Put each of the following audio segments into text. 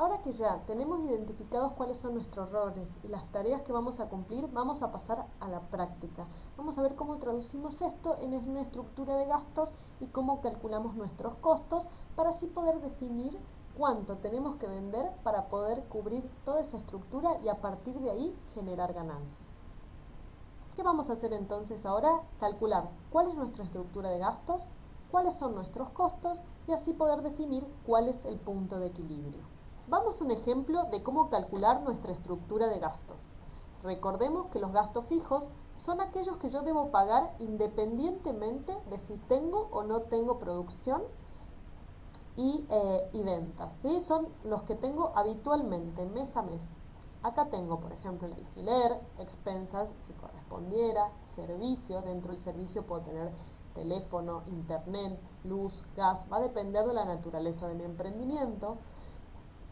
Ahora que ya tenemos identificados cuáles son nuestros roles y las tareas que vamos a cumplir, vamos a pasar a la práctica. Vamos a ver cómo traducimos esto en una estructura de gastos y cómo calculamos nuestros costos para así poder definir cuánto tenemos que vender para poder cubrir toda esa estructura y a partir de ahí generar ganancias. ¿Qué vamos a hacer entonces ahora? Calcular cuál es nuestra estructura de gastos, cuáles son nuestros costos y así poder definir cuál es el punto de equilibrio. Vamos a un ejemplo de cómo calcular nuestra estructura de gastos. Recordemos que los gastos fijos son aquellos que yo debo pagar independientemente de si tengo o no tengo producción y ventas, ¿sí? Son los que tengo habitualmente, mes a mes. Acá tengo, por ejemplo, el alquiler, expensas, si correspondiera, servicios. Dentro del servicio puedo tener teléfono, internet, luz, gas. Va a depender de la naturaleza de mi emprendimiento.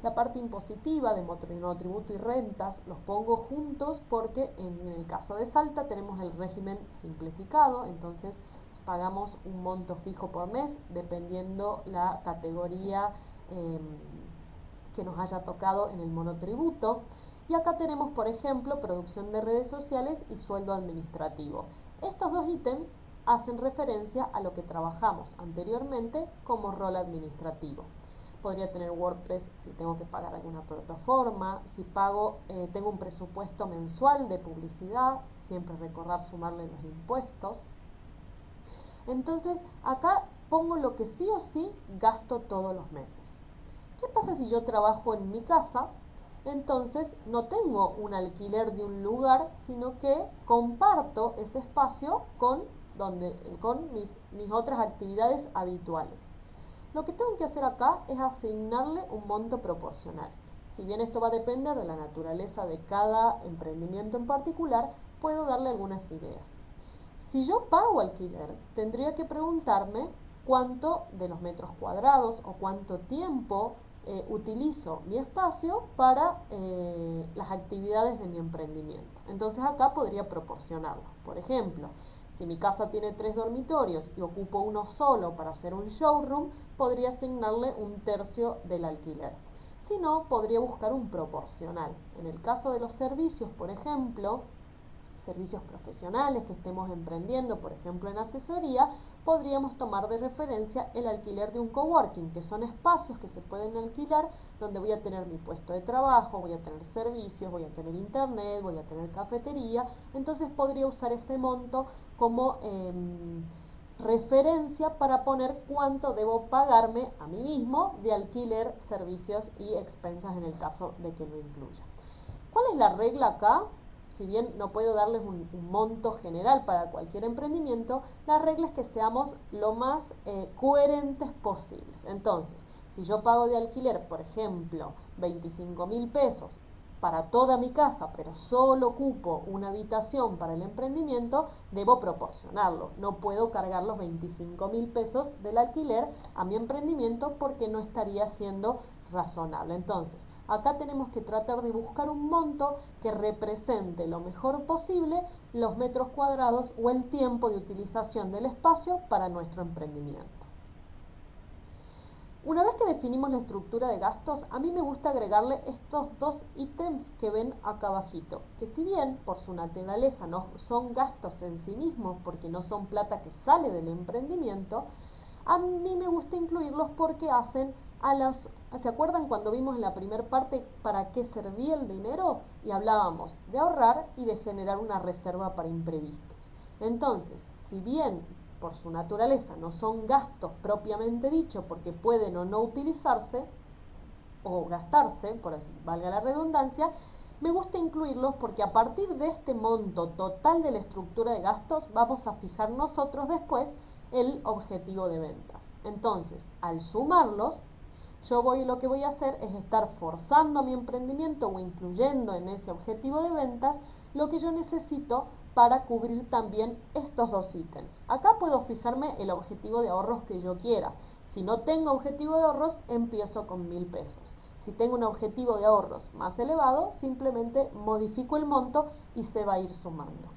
La parte impositiva de monotributo y rentas los pongo juntos porque en el caso de Salta tenemos el régimen simplificado, entonces pagamos un monto fijo por mes dependiendo la categoría que nos haya tocado en el monotributo. Y acá tenemos, por ejemplo, producción de redes sociales y sueldo administrativo. Estos dos ítems hacen referencia a lo que trabajamos anteriormente como rol administrativo. Podría tener WordPress si tengo que pagar alguna plataforma, si tengo un presupuesto mensual de publicidad, siempre recordar sumarle los impuestos. Entonces acá pongo lo que sí o sí gasto todos los meses. ¿Qué pasa si yo trabajo en mi casa? Entonces no tengo un alquiler de un lugar, sino que comparto ese espacio con mis otras actividades habituales. Lo que tengo que hacer acá es asignarle un monto proporcional. Si bien esto va a depender de la naturaleza de cada emprendimiento en particular, puedo darle algunas ideas. Si yo pago alquiler, tendría que preguntarme cuánto de los metros cuadrados o cuánto tiempo utilizo mi espacio para las actividades de mi emprendimiento. Entonces acá podría proporcionarlo. Por ejemplo, si mi casa tiene 3 dormitorios y ocupo uno solo para hacer un showroom, podría asignarle un tercio del alquiler. Si no, podría buscar un proporcional. En el caso de los servicios, por ejemplo, servicios profesionales que estemos emprendiendo, por ejemplo en asesoría, podríamos tomar de referencia el alquiler de un coworking, que son espacios que se pueden alquilar donde voy a tener mi puesto de trabajo, voy a tener servicios, voy a tener internet, voy a tener cafetería. Entonces podría usar ese monto como referencia para poner cuánto debo pagarme a mí mismo de alquiler, servicios y expensas en el caso de que lo incluya. ¿Cuál es la regla acá? Si bien no puedo darles un monto general para cualquier emprendimiento, la regla es que seamos lo más coherentes posibles. Entonces, si yo pago de alquiler, por ejemplo, 25.000 pesos para toda mi casa, pero solo ocupo una habitación para el emprendimiento, debo proporcionarlo. No puedo cargar los 25.000 pesos del alquiler a mi emprendimiento porque no estaría siendo razonable. Entonces, acá tenemos que tratar de buscar un monto que represente lo mejor posible los metros cuadrados o el tiempo de utilización del espacio para nuestro emprendimiento. Una vez que definimos la estructura de gastos, a mí me gusta agregarle estos dos ítems que ven acá abajito, que si bien por su naturaleza no son gastos en sí mismos, porque no son plata que sale del emprendimiento, a mí me gusta incluirlos porque hacen ¿se acuerdan cuando vimos en la primera parte para qué servía el dinero? Y hablábamos de ahorrar y de generar una reserva para imprevistos. Entonces, si bien por su naturaleza no son gastos propiamente dicho, porque pueden o no utilizarse o gastarse, por así valga la redundancia, me gusta incluirlos porque a partir de este monto total de la estructura de gastos vamos a fijar nosotros después el objetivo de ventas. Entonces, al sumarlos, lo que voy a hacer es estar forzando mi emprendimiento o incluyendo en ese objetivo de ventas lo que yo necesito para cubrir también estos dos ítems. Acá puedo fijarme el objetivo de ahorros que yo quiera. Si no tengo objetivo de ahorros, empiezo con 1.000 pesos. Si tengo un objetivo de ahorros más elevado, simplemente modifico el monto y se va a ir sumando.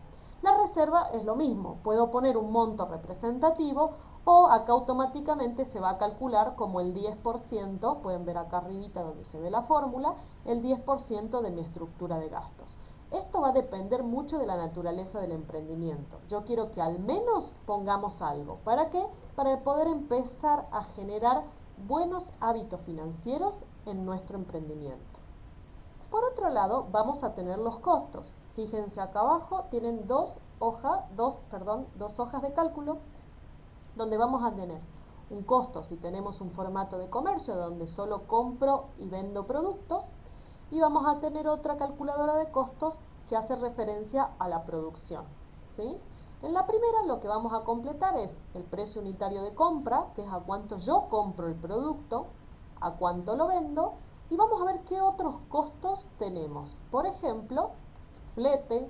La reserva es lo mismo, puedo poner un monto representativo O acá automáticamente se va a calcular como el 10%, pueden ver acá arribita donde se ve la fórmula, el 10% de mi estructura de gastos. Esto va a depender mucho de la naturaleza del emprendimiento. Yo quiero que al menos pongamos algo. ¿Para qué? Para poder empezar a generar buenos hábitos financieros en nuestro emprendimiento. Por otro lado, vamos a tener los costos. Fíjense acá abajo, tienen dos hojas de cálculo donde vamos a tener un costo si tenemos un formato de comercio donde solo compro y vendo productos, y vamos a tener otra calculadora de costos que hace referencia a la producción, ¿sí? En la primera lo que vamos a completar es el precio unitario de compra, que es a cuánto yo compro el producto, a cuánto lo vendo, y vamos a ver qué otros costos tenemos. Por ejemplo, flete,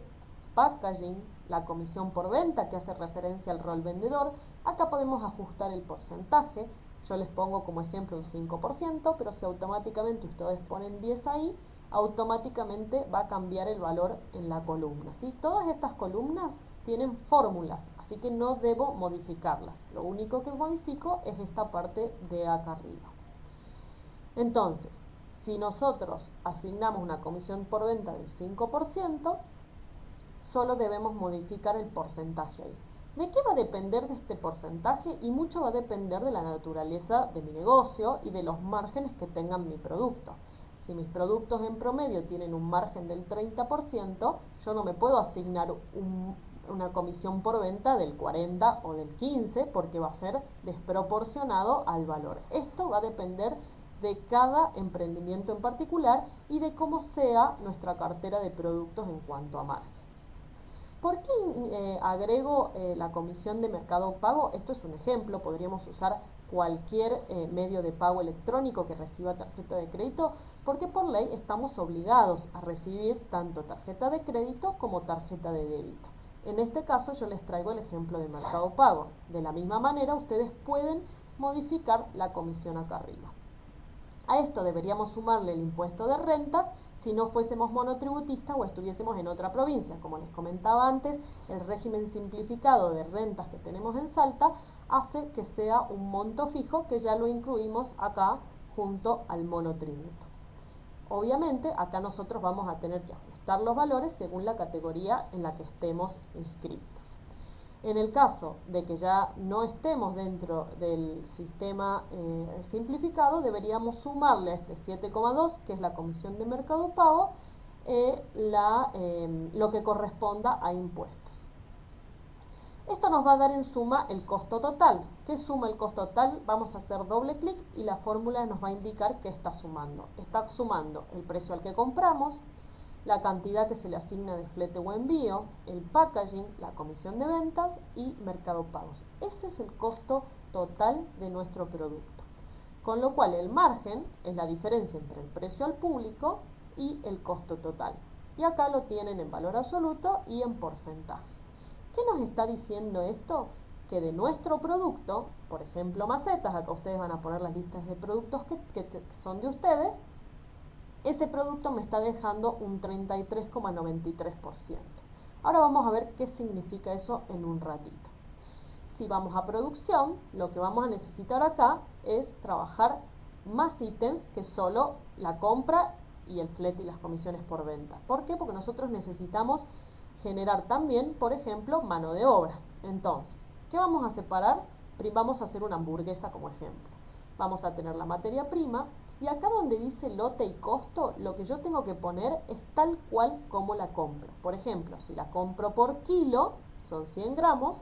packaging, la comisión por venta que hace referencia al rol vendedor. Acá podemos ajustar el porcentaje. Yo les pongo como ejemplo un 5%, pero si automáticamente ustedes ponen 10 ahí, automáticamente va a cambiar el valor en la columna, ¿sí? Todas estas columnas tienen fórmulas, así que no debo modificarlas. Lo único que modifico es esta parte de acá arriba. Entonces, si nosotros asignamos una comisión por venta del 5%, solo debemos modificar el porcentaje ahí. ¿De qué va a depender de este porcentaje? Y mucho va a depender de la naturaleza de mi negocio y de los márgenes que tengan mi producto. Si mis productos en promedio tienen un margen del 30%, yo no me puedo asignar una comisión por venta del 40 o del 15 porque va a ser desproporcionado al valor. Esto va a depender de cada emprendimiento en particular y de cómo sea nuestra cartera de productos en cuanto a margen. ¿Por qué agrego la comisión de Mercado Pago? Esto es un ejemplo, podríamos usar cualquier medio de pago electrónico que reciba tarjeta de crédito, porque por ley estamos obligados a recibir tanto tarjeta de crédito como tarjeta de débito. En este caso yo les traigo el ejemplo de Mercado Pago. De la misma manera ustedes pueden modificar la comisión acá arriba. A esto deberíamos sumarle el impuesto de rentas si no fuésemos monotributistas o estuviésemos en otra provincia. Como les comentaba antes, el régimen simplificado de rentas que tenemos en Salta hace que sea un monto fijo que ya lo incluimos acá junto al monotributo. Obviamente acá nosotros vamos a tener que ajustar los valores según la categoría en la que estemos inscritos. En el caso de que ya no estemos dentro del sistema simplificado, deberíamos sumarle a este 7,2, que es la comisión de Mercado Pago, lo que corresponda a impuestos. Esto nos va a dar en suma el costo total. ¿Qué suma el costo total? Vamos a hacer doble clic y la fórmula nos va a indicar qué está sumando. Está sumando el precio al que compramos, la cantidad que se le asigna de flete o envío, el packaging, la comisión de ventas y Mercado Pagos. Ese es el costo total de nuestro producto. Con lo cual el margen es la diferencia entre el precio al público y el costo total. Y acá lo tienen en valor absoluto y en porcentaje. ¿Qué nos está diciendo esto? Que de nuestro producto, por ejemplo macetas, acá ustedes van a poner las listas de productos que son de ustedes, ese producto me está dejando un 33,93%. Ahora vamos a ver qué significa eso en un ratito. Si vamos a producción, lo que vamos a necesitar acá es trabajar más ítems que solo la compra y el flete y las comisiones por venta. ¿Por qué? Porque nosotros necesitamos generar también, por ejemplo, mano de obra. Entonces, ¿qué vamos a separar? Vamos a hacer una hamburguesa como ejemplo. Vamos a tener la materia prima. Y acá donde dice lote y costo, lo que yo tengo que poner es tal cual como la compro. Por ejemplo, si la compro por kilo, son 100 gramos,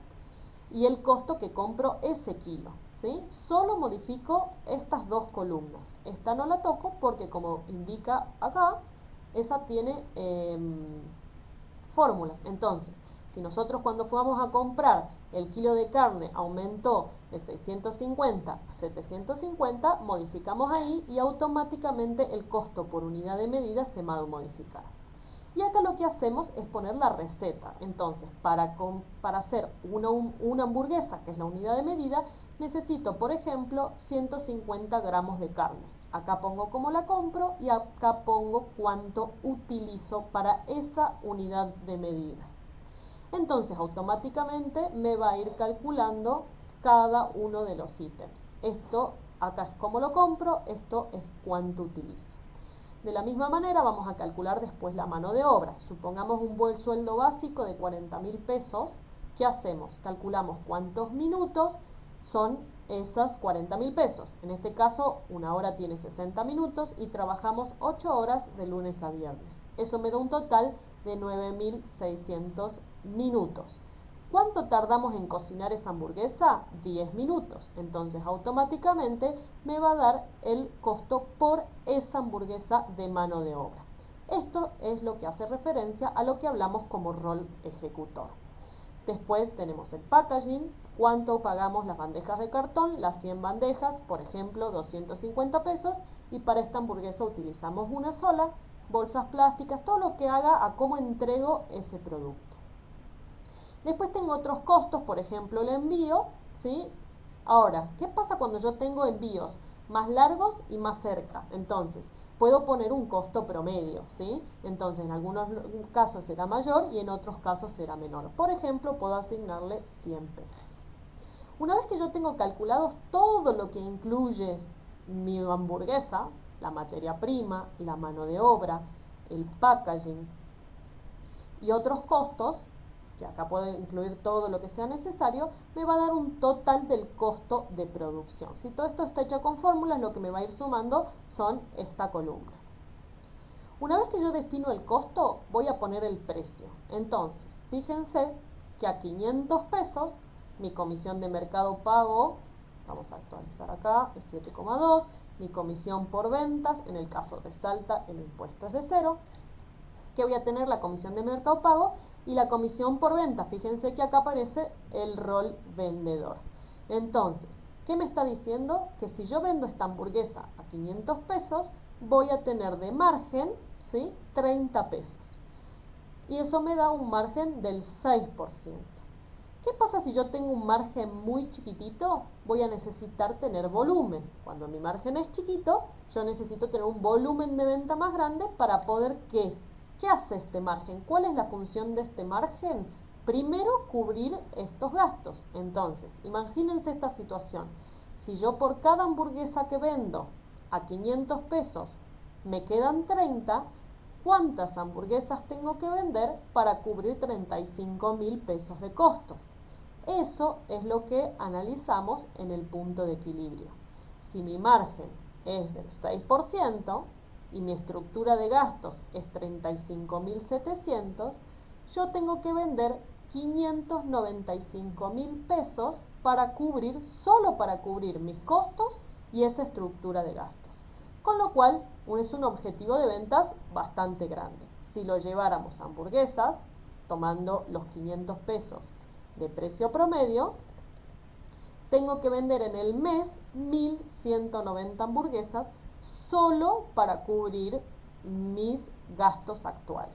y el costo que compro ese kilo, ¿sí? Solo modifico estas dos columnas. Esta no la toco porque, como indica acá, esa tiene fórmulas. Entonces, si nosotros cuando fuimos a comprar el kilo de carne aumentó de 650 a 750, modificamos ahí y automáticamente el costo por unidad de medida se va a modificar. Y acá lo que hacemos es poner la receta. Entonces, para hacer una hamburguesa, que es la unidad de medida, necesito, por ejemplo, 150 gramos de carne. Acá pongo cómo la compro y acá pongo cuánto utilizo para esa unidad de medida. Entonces automáticamente me va a ir calculando cada uno de los ítems. Esto acá es cómo lo compro, esto es cuánto utilizo. De la misma manera vamos a calcular después la mano de obra. Supongamos un buen sueldo básico de 40.000 pesos. ¿Qué hacemos? Calculamos cuántos minutos son esas 40.000 pesos. En este caso, una hora tiene 60 minutos y trabajamos 8 horas de lunes a viernes. Eso me da un total de 9.600 minutos. ¿Cuánto tardamos en cocinar esa hamburguesa? 10 minutos. Entonces automáticamente me va a dar el costo por esa hamburguesa de mano de obra. Esto es lo que hace referencia a lo que hablamos como rol ejecutor. Después tenemos el packaging, cuánto pagamos las bandejas de cartón, las 100 bandejas, por ejemplo, 250 pesos, y para esta hamburguesa utilizamos una sola, bolsas plásticas, todo lo que haga a cómo entrego ese producto. Después tengo otros costos, por ejemplo, el envío, ¿sí? Ahora, ¿qué pasa cuando yo tengo envíos más largos y más cerca? Entonces, puedo poner un costo promedio, ¿sí? Entonces, en algunos casos será mayor y en otros casos será menor. Por ejemplo, puedo asignarle 100 pesos. Una vez que yo tengo calculado todo lo que incluye mi hamburguesa, la materia prima, la mano de obra, el packaging y otros costos, que acá puedo incluir todo lo que sea necesario, me va a dar un total del costo de producción. Si todo esto está hecho con fórmulas, lo que me va a ir sumando son esta columna. Una vez que yo defino el costo, voy a poner el precio. Entonces, fíjense que a 500 pesos, mi comisión de mercado pago, vamos a actualizar acá, es 7,2, mi comisión por ventas, en el caso de Salta, el impuesto es de 0, que voy a tener la comisión de mercado pago y la comisión por venta. Fíjense que acá aparece el rol vendedor. Entonces, ¿qué me está diciendo? Que si yo vendo esta hamburguesa a 500 pesos, voy a tener de margen, ¿sí?, 30 pesos. Y eso me da un margen del 6%. ¿Qué pasa si yo tengo un margen muy chiquitito? Voy a necesitar tener volumen. Cuando mi margen es chiquito, yo necesito tener un volumen de venta más grande para poder ¿qué? ¿Qué hace este margen? ¿Cuál es la función de este margen? Primero, cubrir estos gastos. Entonces, imagínense esta situación. Si yo por cada hamburguesa que vendo a 500 pesos me quedan 30, ¿cuántas hamburguesas tengo que vender para cubrir 35.000 pesos de costo? Eso es lo que analizamos en el punto de equilibrio. Si mi margen es del 6%, y mi estructura de gastos es 35.700, yo tengo que vender 595.000 pesos para cubrir, solo para cubrir mis costos y esa estructura de gastos. Con lo cual, es un objetivo de ventas bastante grande. Si lo lleváramos a hamburguesas, tomando los 500 pesos de precio promedio, tengo que vender en el mes 1.190 hamburguesas solo para cubrir mis gastos actuales.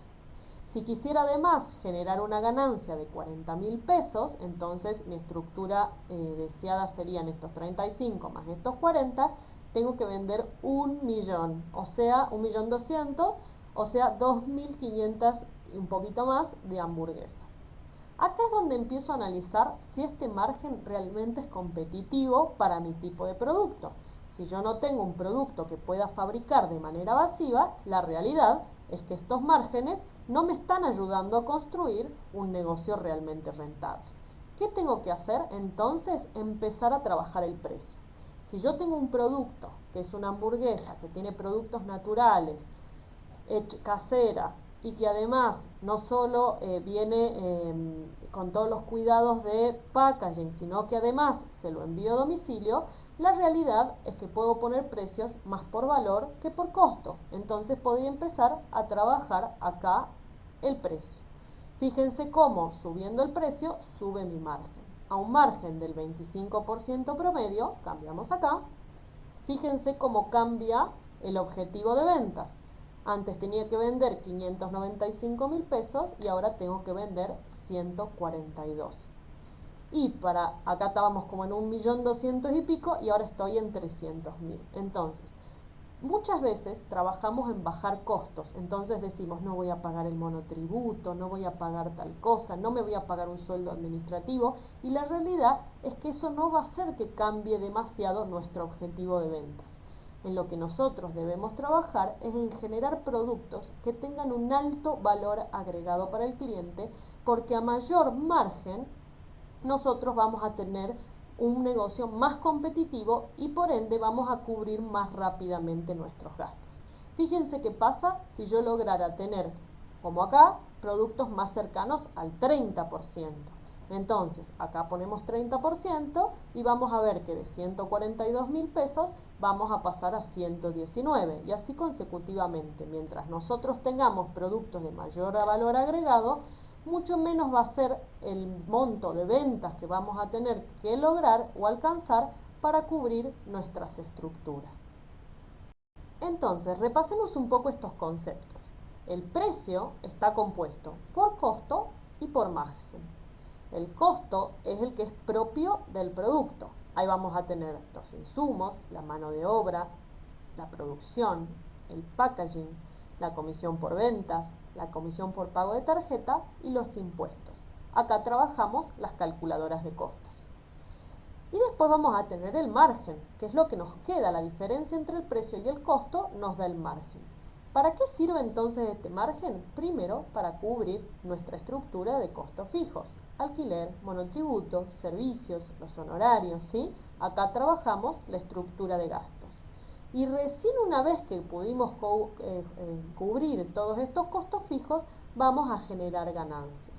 Si quisiera además generar una ganancia de 40.000 pesos, entonces mi estructura deseada serían estos 35 más estos 40, tengo que vender 1.000.000, o sea, 1.200.000, o sea, 2.500 y un poquito más de hamburguesas. Acá es donde empiezo a analizar si este margen realmente es competitivo para mi tipo de producto. Si yo no tengo un producto que pueda fabricar de manera masiva, la realidad es que estos márgenes no me están ayudando a construir un negocio realmente rentable. ¿Qué tengo que hacer? Entonces, empezar a trabajar el precio. Si yo tengo un producto que es una hamburguesa, que tiene productos naturales, casera, y que además no solo viene con todos los cuidados de packaging, sino que además se lo envío a domicilio, la realidad es que puedo poner precios más por valor que por costo. Entonces podría empezar a trabajar acá el precio. Fíjense cómo subiendo el precio sube mi margen. A un margen del 25% promedio, cambiamos acá. Fíjense cómo cambia el objetivo de ventas. Antes tenía que vender 595.000 pesos y ahora tengo que vender 142. Y para acá estábamos como en 1.200.000 y pico y ahora estoy en 300.000. Entonces, Muchas veces trabajamos en bajar costos, entonces decimos no voy a pagar el monotributo, no voy a pagar tal cosa, no me voy a pagar un sueldo administrativo, y la realidad es que eso no va a hacer que cambie demasiado nuestro objetivo de ventas. En lo que nosotros debemos trabajar es en generar productos que tengan un alto valor agregado para el cliente, porque a mayor margen nosotros vamos a tener un negocio más competitivo y por ende vamos a cubrir más rápidamente nuestros gastos. Fíjense qué pasa si yo lograra tener, como acá, productos más cercanos al 30%. Entonces, acá ponemos 30% y vamos a ver que de 142.000 pesos vamos a pasar a 119 y así consecutivamente. Mientras nosotros tengamos productos de mayor valor agregado, mucho menos va a ser el monto de ventas que vamos a tener que lograr o alcanzar para cubrir nuestras estructuras. Entonces, repasemos un poco estos conceptos. El precio está compuesto por costo y por margen. El costo es el que es propio del producto. Ahí vamos a tener los insumos, la mano de obra, la producción, el packaging, la comisión por ventas, la comisión por pago de tarjeta y los impuestos. Acá trabajamos las calculadoras de costos. Y después vamos a tener el margen, que es lo que nos queda, la diferencia entre el precio y el costo nos da el margen. ¿Para qué sirve entonces este margen? Primero, para cubrir nuestra estructura de costos fijos. Alquiler, monotributo, servicios, los honorarios, ¿sí? Acá trabajamos la estructura de gastos. Y recién una vez que pudimos cubrir todos estos costos fijos, vamos a generar ganancias.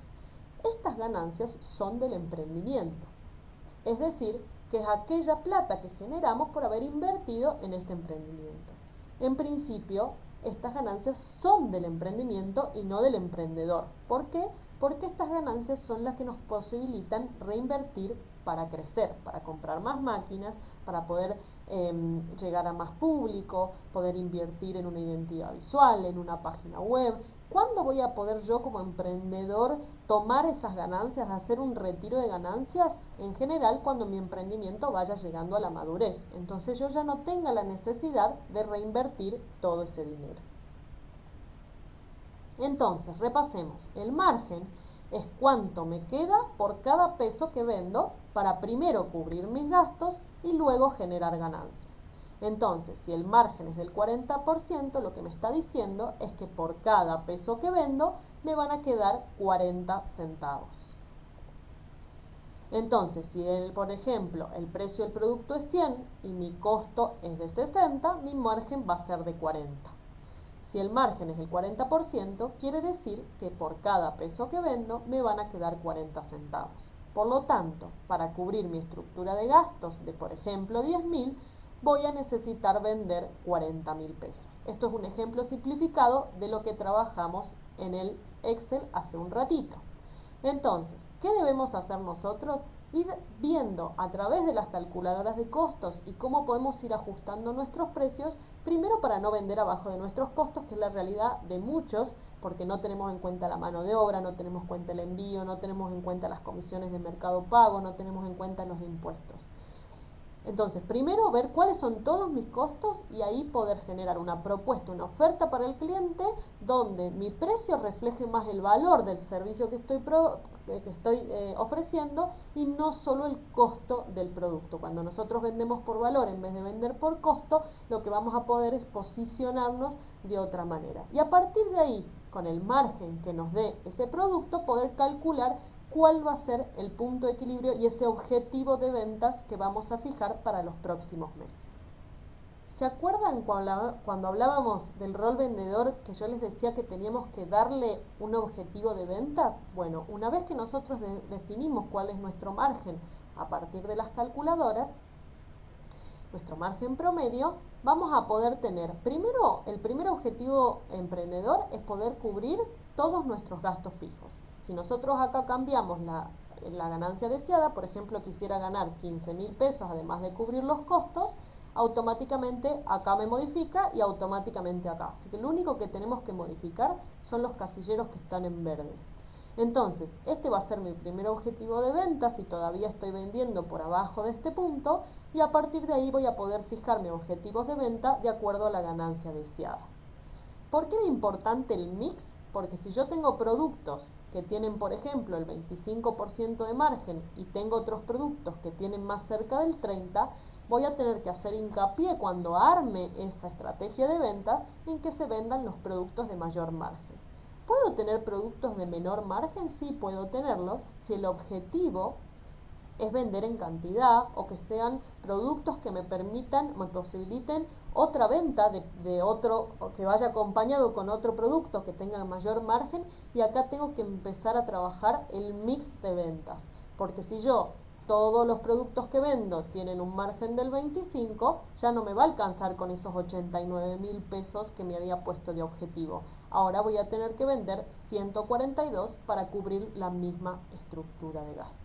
Estas ganancias son del emprendimiento. Es decir, que es aquella plata que generamos por haber invertido en este emprendimiento. En principio, estas ganancias son del emprendimiento y no del emprendedor. ¿Por qué? Porque estas ganancias son las que nos posibilitan reinvertir para crecer, para comprar más máquinas, para poder llegar a más público, poder invertir en una identidad visual, en una página web. ¿Cuándo voy a poder yo como emprendedor tomar esas ganancias, hacer un retiro de ganancias? En general, cuando mi emprendimiento vaya llegando a la madurez. Entonces yo ya no tenga la necesidad de reinvertir todo ese dinero. Entonces, repasemos. El margen es cuánto me queda por cada peso que vendo para primero cubrir mis gastos y luego generar ganancias. Entonces, si el margen es del 40%, lo que me está diciendo es que por cada peso que vendo me van a quedar 40 centavos. Entonces, si por ejemplo el precio del producto es 100 y mi costo es de 60, mi margen va a ser de 40. Si el margen es el 40%, quiere decir que por cada peso que vendo me van a quedar 40 centavos. Por lo tanto, para cubrir mi estructura de gastos de, por ejemplo, 10.000, voy a necesitar vender 40.000 pesos. Esto es un ejemplo simplificado de lo que trabajamos en el Excel hace un ratito. Entonces, ¿qué debemos hacer nosotros? Ir viendo a través de las calculadoras de costos y cómo podemos ir ajustando nuestros precios, primero para no vender abajo de nuestros costos, que es la realidad de muchos, porque no tenemos en cuenta la mano de obra, no tenemos en cuenta el envío, no tenemos en cuenta las comisiones de Mercado Pago, no tenemos en cuenta los impuestos. Entonces, primero ver cuáles son todos mis costos y ahí poder generar una propuesta, una oferta para el cliente donde mi precio refleje más el valor del servicio que estoy ofreciendo y no solo el costo del producto. Cuando nosotros vendemos por valor en vez de vender por costo, lo que vamos a poder es posicionarnos de otra manera. Y a partir de ahí, con el margen que nos dé ese producto, poder calcular cuál va a ser el punto de equilibrio y ese objetivo de ventas que vamos a fijar para los próximos meses. ¿Se acuerdan cuando hablábamos del rol vendedor que yo les decía que teníamos que darle un objetivo de ventas? Bueno, una vez que nosotros definimos cuál es nuestro margen a partir de las calculadoras, nuestro margen promedio, vamos a poder tener, primero, el primer objetivo emprendedor es poder cubrir todos nuestros gastos fijos. Si nosotros acá cambiamos la ganancia deseada, por ejemplo, quisiera ganar 15.000 pesos además de cubrir los costos, automáticamente acá me modifica y automáticamente acá. Así que lo único que tenemos que modificar son los casilleros que están en verde. Entonces, este va a ser mi primer objetivo de venta si todavía estoy vendiendo por abajo de este punto y a partir de ahí voy a poder fijar mis objetivos de venta de acuerdo a la ganancia deseada. ¿Por qué es importante el mix? Porque si yo tengo productos que tienen, por ejemplo, el 25% de margen y tengo otros productos que tienen más cerca del 30%, voy a tener que hacer hincapié cuando arme esa estrategia de ventas en que se vendan los productos de mayor margen. ¿Puedo tener productos de menor margen? Sí, puedo tenerlos si el objetivo es vender en cantidad o que sean productos que me posibiliten otra venta de otro, o que vaya acompañado con otro producto que tenga mayor margen, y acá tengo que empezar a trabajar el mix de ventas, porque si yo todos los productos que vendo tienen un margen del 25, ya no me va a alcanzar con esos 89.000 pesos que me había puesto de objetivo. Ahora voy a tener que vender 142 para cubrir la misma estructura de gasto.